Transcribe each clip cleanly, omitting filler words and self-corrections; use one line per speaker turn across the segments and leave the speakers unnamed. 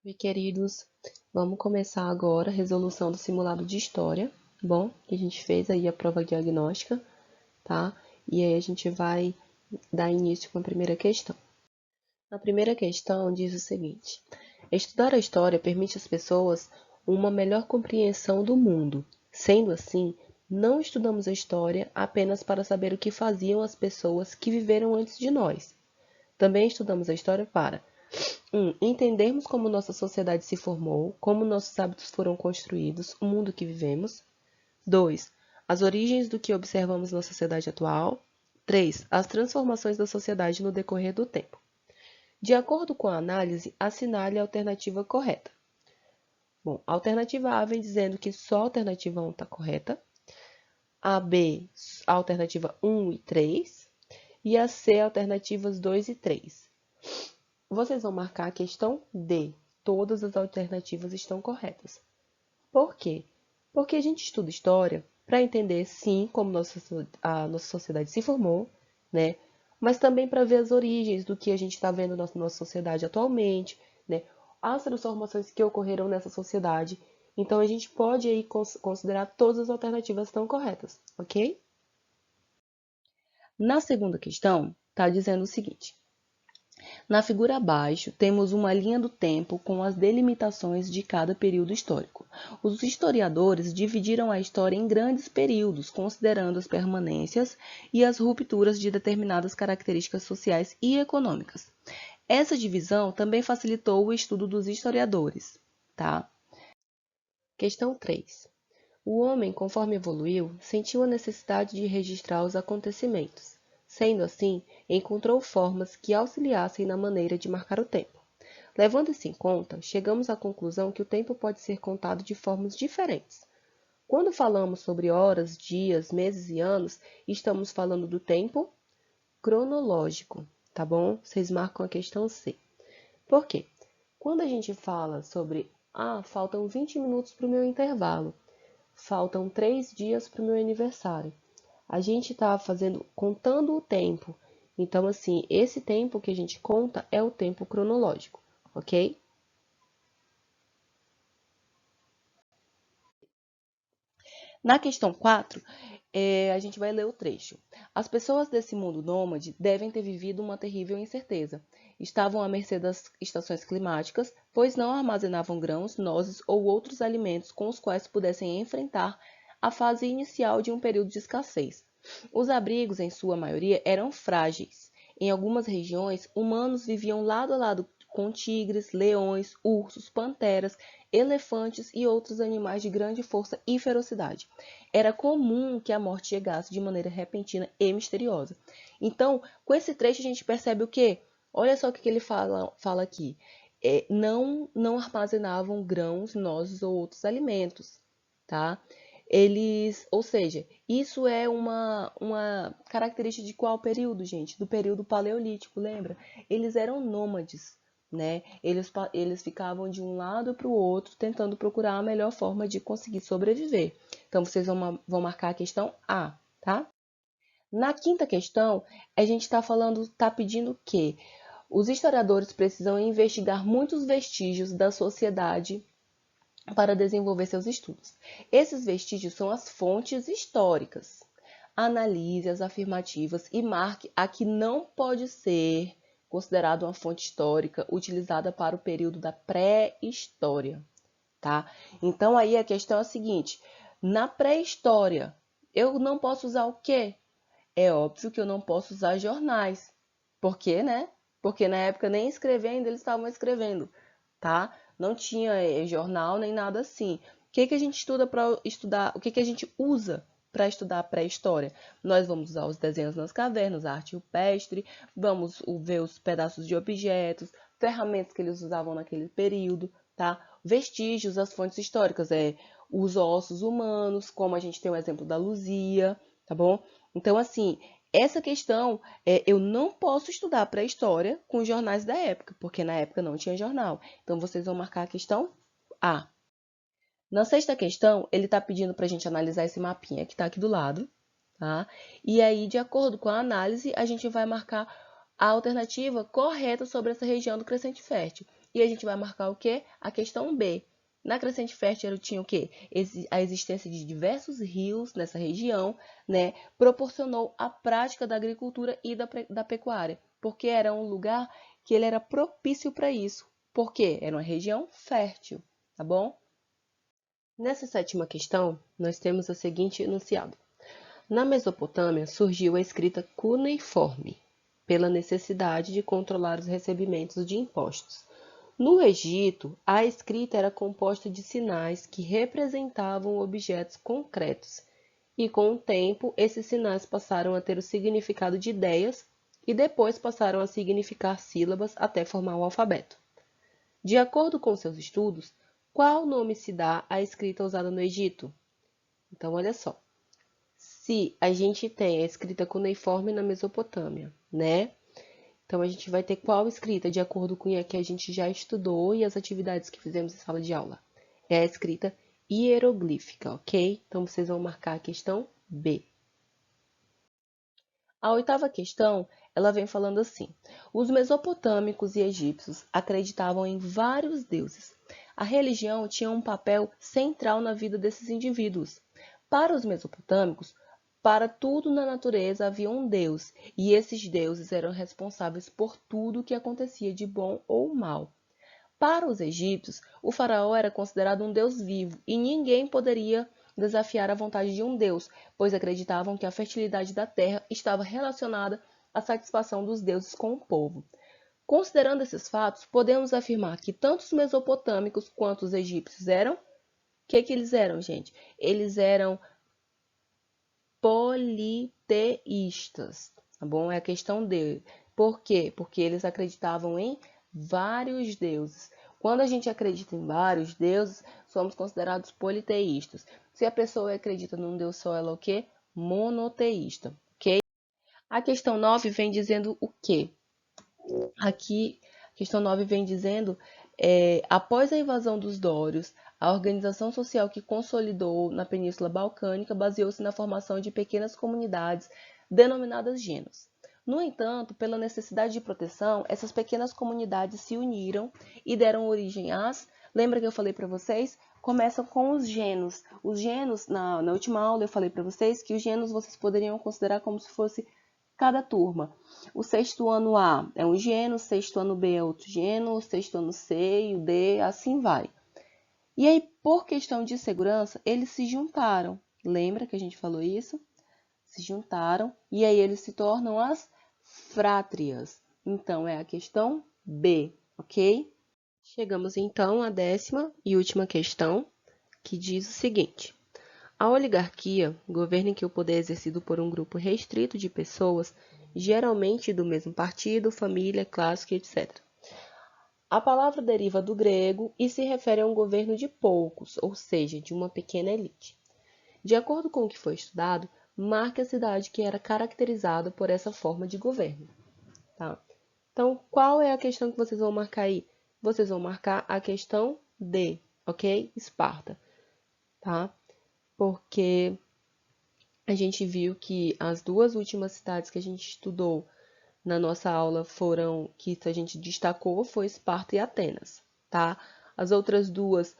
Oi, queridos. Vamos começar agora a resolução do simulado de história, tá bom? Que a gente fez aí a prova diagnóstica, tá? E aí a gente vai dar início com a primeira questão. A primeira questão diz o seguinte: estudar a história permite às pessoas uma melhor compreensão do mundo. Sendo assim, não estudamos a história apenas para saber o que faziam as pessoas que viveram antes de nós. Também estudamos a história para entendermos como nossa sociedade se formou, como nossos hábitos foram construídos, o mundo que vivemos. 2. As origens do que observamos na sociedade atual. 3. As transformações da sociedade no decorrer do tempo. De acordo com a análise, assinale a alternativa correta. Bom, a alternativa A vem dizendo que só a alternativa 1 está correta. A B, a alternativa 1 e 3. E a C, alternativas 2 e 3. Vocês vão marcar a questão D. Todas as alternativas estão corretas. Por quê? Porque a gente estuda história para entender, sim, como a nossa sociedade se formou, né? Mas também para ver as origens do que a gente está vendo na nossa sociedade atualmente, né? As transformações que ocorreram nessa sociedade. Então, a gente pode aí considerar todas as alternativas estão corretas, ok? Na segunda questão, está dizendo o seguinte: na figura abaixo, temos uma linha do tempo com as delimitações de cada período histórico. Os historiadores dividiram a história em grandes períodos, considerando as permanências e as rupturas de determinadas características sociais e econômicas. Essa divisão também facilitou o estudo dos historiadores, tá? Questão 3. O homem, conforme evoluiu, sentiu a necessidade de registrar os acontecimentos. Sendo assim, encontrou formas que auxiliassem na maneira de marcar o tempo. Levando isso em conta, chegamos à conclusão que o tempo pode ser contado de formas diferentes. Quando falamos sobre horas, dias, meses e anos, estamos falando do tempo cronológico, tá bom? Vocês marcam a questão C. Por quê? Quando a gente fala sobre, faltam 20 minutos para o meu intervalo, faltam 3 dias para o meu aniversário. A gente está contando o tempo. Então, assim, esse tempo que a gente conta é o tempo cronológico, ok? Na questão 4, a gente vai ler o trecho. As pessoas desse mundo nômade devem ter vivido uma terrível incerteza. Estavam à mercê das estações climáticas, pois não armazenavam grãos, nozes ou outros alimentos com os quais pudessem enfrentar a fase inicial de um período de escassez. Os abrigos, em sua maioria, eram frágeis. Em algumas regiões, humanos viviam lado a lado com tigres, leões, ursos, panteras, elefantes e outros animais de grande força e ferocidade. Era comum que a morte chegasse de maneira repentina e misteriosa. Então, com esse trecho, a gente percebe o quê? Olha só o que ele fala aqui. Não armazenavam grãos, nozes ou outros alimentos, tá? Ou seja, isso é uma característica de qual período, gente? Do período paleolítico, lembra? Eles eram nômades, né? Eles ficavam de um lado para o outro, tentando procurar a melhor forma de conseguir sobreviver. Então, vocês vão marcar a questão A, tá? Na quinta questão, a gente está pedindo que os historiadores precisam investigar muitos vestígios da sociedade para desenvolver seus estudos. Esses vestígios são as fontes históricas. Analise as afirmativas e marque a que não pode ser considerada uma fonte histórica utilizada para o período da pré-história, tá? Então aí a questão é a seguinte: na pré-história, eu não posso usar o quê? É óbvio que eu não posso usar jornais. Por quê, né? Porque na época nem escrevendo eles estavam escrevendo, tá? Não tinha jornal nem nada assim. O que a gente estuda para estudar? O que a gente usa para estudar a pré-história? Nós vamos usar os desenhos nas cavernas, a arte rupestre, vamos ver os pedaços de objetos, ferramentas que eles usavam naquele período, tá? Vestígios, as fontes históricas, os ossos humanos, como a gente tem o exemplo da Luzia, tá bom? Então, assim, essa questão, eu não posso estudar pré-história com os jornais da época, porque na época não tinha jornal. Então, vocês vão marcar a questão A. Na sexta questão, ele está pedindo para a gente analisar esse mapinha que está aqui do lado, tá? E aí, de acordo com a análise, a gente vai marcar a alternativa correta sobre essa região do crescente fértil. E a gente vai marcar o quê? A questão B. Na crescente fértil tinha o quê? A existência de diversos rios nessa região, né, proporcionou a prática da agricultura e da pecuária, porque era um lugar que ele era propício para isso. Por quê? Era uma região fértil, tá bom? Nessa sétima questão, nós temos o seguinte enunciado. Na Mesopotâmia surgiu a escrita cuneiforme, pela necessidade de controlar os recebimentos de impostos. No Egito, a escrita era composta de sinais que representavam objetos concretos, e com o tempo, esses sinais passaram a ter o significado de ideias e depois passaram a significar sílabas até formar o alfabeto. De acordo com seus estudos, qual nome se dá à escrita usada no Egito? Então, olha só. Se a gente tem a escrita cuneiforme na Mesopotâmia, né? Então, a gente vai ter qual escrita, de acordo com a que a gente já estudou e as atividades que fizemos em sala de aula? É a escrita hieroglífica, ok? Então, vocês vão marcar a questão B. A oitava questão, ela vem falando assim. Os mesopotâmicos e egípcios acreditavam em vários deuses. A religião tinha um papel central na vida desses indivíduos. Para os mesopotâmicos, para tudo na natureza havia um deus, e esses deuses eram responsáveis por tudo o que acontecia de bom ou mal. Para os egípcios, o faraó era considerado um deus vivo e ninguém poderia desafiar a vontade de um deus, pois acreditavam que a fertilidade da terra estava relacionada à satisfação dos deuses com o povo. Considerando esses fatos, podemos afirmar que tanto os mesopotâmicos quanto os egípcios eram... O que eles eram, gente? Eles eram politeístas, tá bom? É a questão dele. Por quê? Porque eles acreditavam em vários deuses. Quando a gente acredita em vários deuses, somos considerados politeístas. Se a pessoa acredita num deus só, ela é o quê? Monoteísta, ok? A questão 9 vem dizendo o quê? Aqui, a questão 9 vem dizendo, após a invasão dos dórios, a organização social que consolidou na Península Balcânica baseou-se na formação de pequenas comunidades denominadas genos. No entanto, pela necessidade de proteção, essas pequenas comunidades se uniram e deram origem às... Lembra que eu falei para vocês? Começam com os genos. Os genos, na última aula eu falei para vocês que os genos vocês poderiam considerar como se fosse cada turma. O sexto ano A é um geno, o sexto ano B é outro geno, o sexto ano C e o D, assim vai. E aí, por questão de segurança, eles se juntaram. Lembra que a gente falou isso? Se juntaram e aí eles se tornam as frátrias. Então, é a questão B, ok? Chegamos então à 10ª e última questão, que diz o seguinte. A oligarquia, governo em que o poder é exercido por um grupo restrito de pessoas, geralmente do mesmo partido, família, classe, etc. A palavra deriva do grego e se refere a um governo de poucos, ou seja, de uma pequena elite. De acordo com o que foi estudado, marque a cidade que era caracterizada por essa forma de governo. Tá? Então, qual é a questão que vocês vão marcar aí? Vocês vão marcar a questão D, ok? Esparta, tá? Porque a gente viu que as duas últimas cidades que a gente estudou na nossa aula foram, que a gente destacou, foi Esparta e Atenas, tá? As outras duas,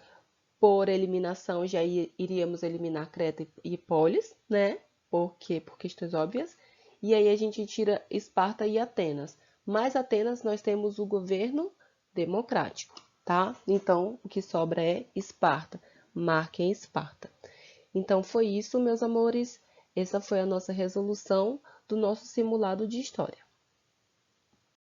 por eliminação, já iríamos eliminar Creta e Polis, né? Por quê? Por questões óbvias. E aí a gente tira Esparta e Atenas. Mas Atenas nós temos o governo democrático, tá? Então, o que sobra é Esparta. Marquem Esparta. Então, foi isso, meus amores. Essa foi a nossa resolução do nosso simulado de história.